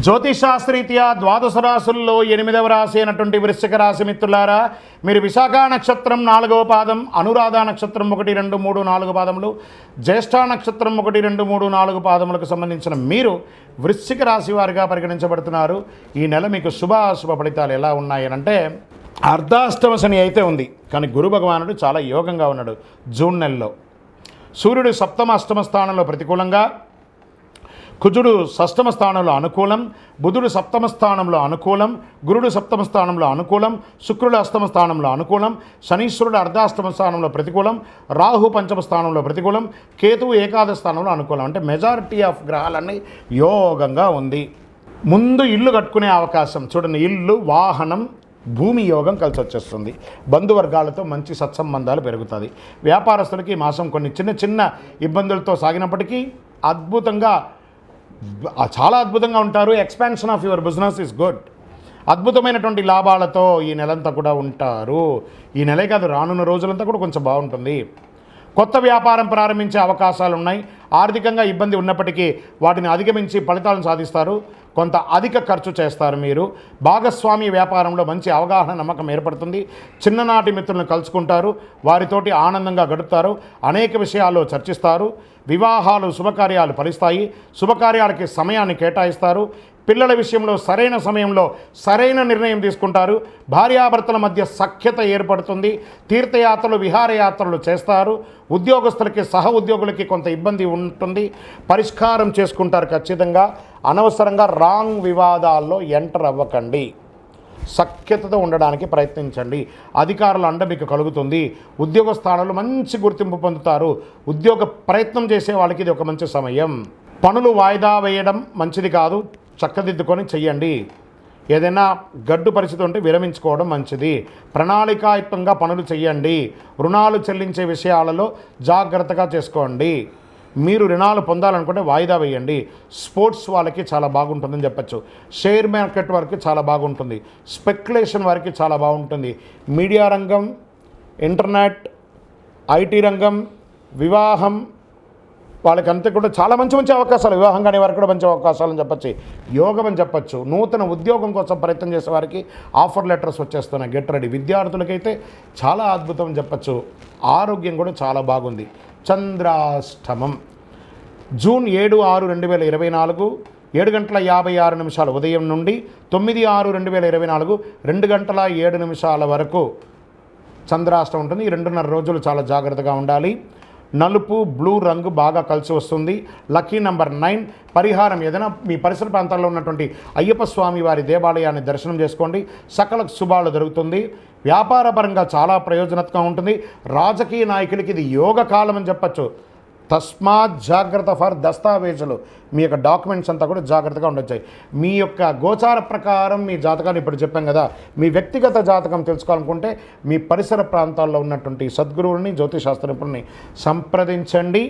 జ్యోతిషాస్త్రీత్యా ద్వాదశ రాశుల్లో 8వ రాశి అయినటువంటి వృశ్చిక రాశి మిత్రులారా, మీరు విశాఖ నక్షత్రం 4వ పాదం, అనురాధ నక్షత్రం 1, 2, 3, 4 పాదములు, జ్యేష్ఠ నక్షత్రం 1, 2, 3, 4 పాదములకు సంబంధించిన మీరు వృశ్చిక రాశి వారిగా పరిగణించబడుతున్నారు. ఈ నెల మీకు శుభాశుభ ఫలితాలు ఎలా ఉన్నాయనంటే, అర్ధాష్టమ శని అయితే ఉంది, కానీ గురు భగవానుడు చాలా యోగంగా ఉన్నాడు. జూన్ నెలలో సూర్యుడు సప్తమ అష్టమ స్థానంలో ప్రతికూలంగా, కుజుడు షష్టమ స్థానంలో అనుకూలం, బుధుడు సప్తమ స్థానంలో అనుకూలం, గురుడు సప్తమ స్థానంలో అనుకూలం, శుక్రుడు అష్టమ స్థానంలో అనుకూలం, శనీశ్వరుడు అర్ధాష్టమ స్థానంలో ప్రతికూలం, రాహు పంచమ స్థానంలో ప్రతికూలం, కేతువు ఏకాదశ స్థానంలో అనుకూలం. అంటే మెజారిటీ ఆఫ్ గ్రహాలన్నీ యోగంగా ఉంది. ముందు ఇల్లు కట్టుకునే అవకాశం చూడండి, ఇల్లు, వాహనం, భూమి యోగం కలిసి వచ్చేస్తుంది. బంధువర్గాలతో మంచి సత్సంబంధాలు పెరుగుతుంది. వ్యాపారస్తులకి ఈ మాసం కొన్ని చిన్న చిన్న ఇబ్బందులతో సాగినప్పటికీ చాలా అద్భుతంగా ఉంటారు. Expansion of your business is good. అద్భుతమైనటువంటి లాభాలతో ఈ నెలంతా కూడా ఉంటారు. ఈ నెలే కాదు, రానున్న రోజులంతా కూడా కొంచెం బాగుంటుంది. కొత్త వ్యాపారం ప్రారంభించే అవకాశాలు ఉన్నాయి. ఆర్థికంగా ఇబ్బంది ఉన్నప్పటికీ వాటిని అధిగమించి ఫలితాలను సాధిస్తారు. కొంత అధిక ఖర్చు చేస్తారు. మీరు భాగస్వామ్య వ్యాపారంలో మంచి అవగాహన, నమ్మకం ఏర్పడుతుంది. చిన్ననాటి మిత్రులను కలుసుకుంటారు, వారితోటి ఆనందంగా గడుపుతారు, అనేక విషయాల్లో చర్చిస్తారు. వివాహాలు, శుభకార్యాలు ఫలిస్తాయి. శుభకార్యాలకి సమయాన్ని కేటాయిస్తారు. పిల్లల విషయంలో సరైన సమయంలో సరైన నిర్ణయం తీసుకుంటారు. భార్యాభర్తల మధ్య సఖ్యత ఏర్పడుతుంది. తీర్థయాత్రలు, విహారయాత్రలు చేస్తారు. ఉద్యోగస్తులకి, సహ ఉద్యోగులకి కొంత ఇబ్బంది ఉంటుంది, పరిష్కారం చేసుకుంటారు ఖచ్చితంగా. అనవసరంగా రాంగ్ వివాదాల్లో ఎంటర్ అవ్వకండి. సఖ్యతతో ఉండడానికి ప్రయత్నించండి. అధికారుల అండ మీకు కలుగుతుంది. ఉద్యోగ స్థానాల్లో మంచి గుర్తింపు పొందుతారు. ఉద్యోగ ప్రయత్నం చేసే వాళ్ళకి ఇది ఒక మంచి సమయం. పనులు వాయిదా వేయడం మంచిది కాదు, చక్కదిద్దుకొని చెయ్యండి. ఏదైనా గడ్డు పరిస్థితి ఉంటే విరమించుకోవడం మంచిది. ప్రణాళికాయుక్తంగా పనులు చేయండి. రుణాలు చెల్లించే విషయాలలో జాగ్రత్తగా చేసుకోండి. మీరు రుణాలు పొందాలనుకుంటే వాయిదా వేయండి. స్పోర్ట్స్ వాళ్ళకి చాలా బాగుంటుందని చెప్పచ్చు. షేర్ మార్కెట్ వారికి చాలా బాగుంటుంది. స్పెక్యులేషన్ వారికి చాలా బాగుంటుంది. మీడియా రంగం, ఇంటర్నెట్, ఐటీ రంగం, వివాహం వాళ్ళకంతా కూడా చాలా మంచి మంచి అవకాశాలు. వివాహం కాని వారికి కూడా మంచి అవకాశాలు అని చెప్పచ్చు. యోగం అని చెప్పచ్చు. నూతన ఉద్యోగం కోసం ప్రయత్నం చేసే వారికి ఆఫర్ లెటర్స్ వచ్చేస్తున్నాయి. Get ready. విద్యార్థులకైతే చాలా అద్భుతం అని చెప్పచ్చు. ఆరోగ్యం కూడా చాలా బాగుంది. చంద్రాష్టమం జూన్ 7, 6, 2024 7:56 ఉదయం నుండి 9, 6, 2024 2:07 వరకు చంద్రాష్టమం ఉంటుంది. ఈ 2.5 రోజులు చాలా జాగ్రత్తగా ఉండాలి. నలుపు, బ్లూ రంగు బాగా కలిసి వస్తుంది. Lucky number 9. పరిహారం ఏదైనా మీ పరిసర ప్రాంతాల్లో ఉన్నటువంటి అయ్యప్ప స్వామి వారి దేవాలయాన్ని దర్శనం చేసుకోండి. సకల శుభాలు జరుగుతుంది. వ్యాపారపరంగా చాలా ప్రయోజనకరంగా ఉంటుంది. రాజకీయ నాయకులకి ఇది యోగ కాలం అని చెప్పచ్చు. తస్మాత్ జాగ్రత్త ఫర్ దస్తావేజులు. మీ యొక్క డాక్యుమెంట్స్ అంతా కూడా జాగ్రత్తగా ఉండొచ్చాయి. మీ యొక్క గోచార ప్రకారం మీ జాతకాన్ని ఇప్పుడు చెప్పాం కదా, మీ వ్యక్తిగత జాతకం తెలుసుకోవాలనుకుంటే మీ పరిసర ప్రాంతాల్లో ఉన్నటువంటి సద్గురువులని, జ్యోతిషశాస్త్ర నిపుణుల్ని సంప్రదించండి.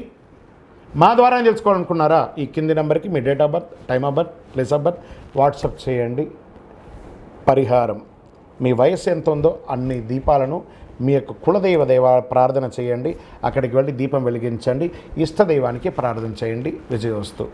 మా ద్వారా తెలుసుకోవాలనుకున్నారా, ఈ కింది నెంబర్కి మీ date of birth, time of birth, place of birth WhatsApp చేయండి. పరిహారం మీ వయసు ఎంత ఉందో అన్ని దీపాలను మీ యొక్క కులదైవ ప్రార్థన చేయండి. అక్కడికి వెళ్ళి దీపం వెలిగించండి. ఇష్టదైవానికి ప్రార్థన చేయండి. విజయోస్తు.